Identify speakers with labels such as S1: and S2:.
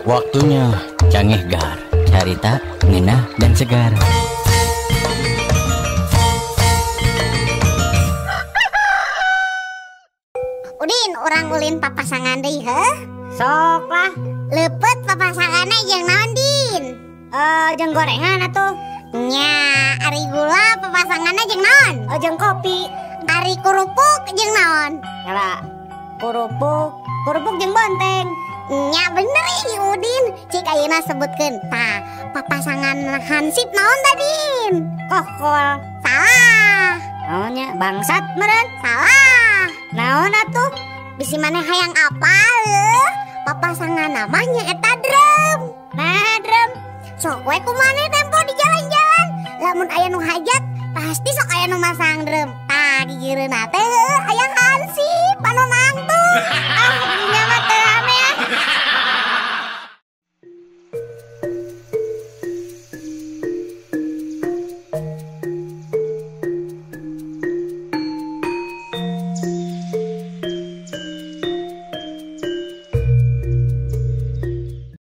S1: Waktunya Canggih Gar, carita ngeunah dan segar.
S2: Udin, orang ulin papasangan deui heuh.
S3: Sok lah.
S2: Lepet papasanganna jeung naon, Din?
S3: Jeung gorengan atuh.
S2: Nya, ari gula papasanganna jeung naon?
S3: Jeung kopi.
S2: Ari kurupuk jeung naon?
S3: Yala, kurupuk jeung bonteng.
S2: Nya bener ih Udin, cik ayeuna sebutkeun. Tah, papasangan hansip naon tah, Din?
S3: Kokol.
S2: Salah.
S3: Naonnya bangsat meureun?
S2: Salah.
S3: Naon atuh?
S2: Bisi maneh hayang apal papasangan namanya eta drum.
S3: Nah, drum.
S2: Sok we kumaneh tempo di jalan-jalan. Lamun aya nu hajat, pasti sok aya nu masang drum. Tah, di gieureunna teh hayang hansip anu nangtung.
S3: Nya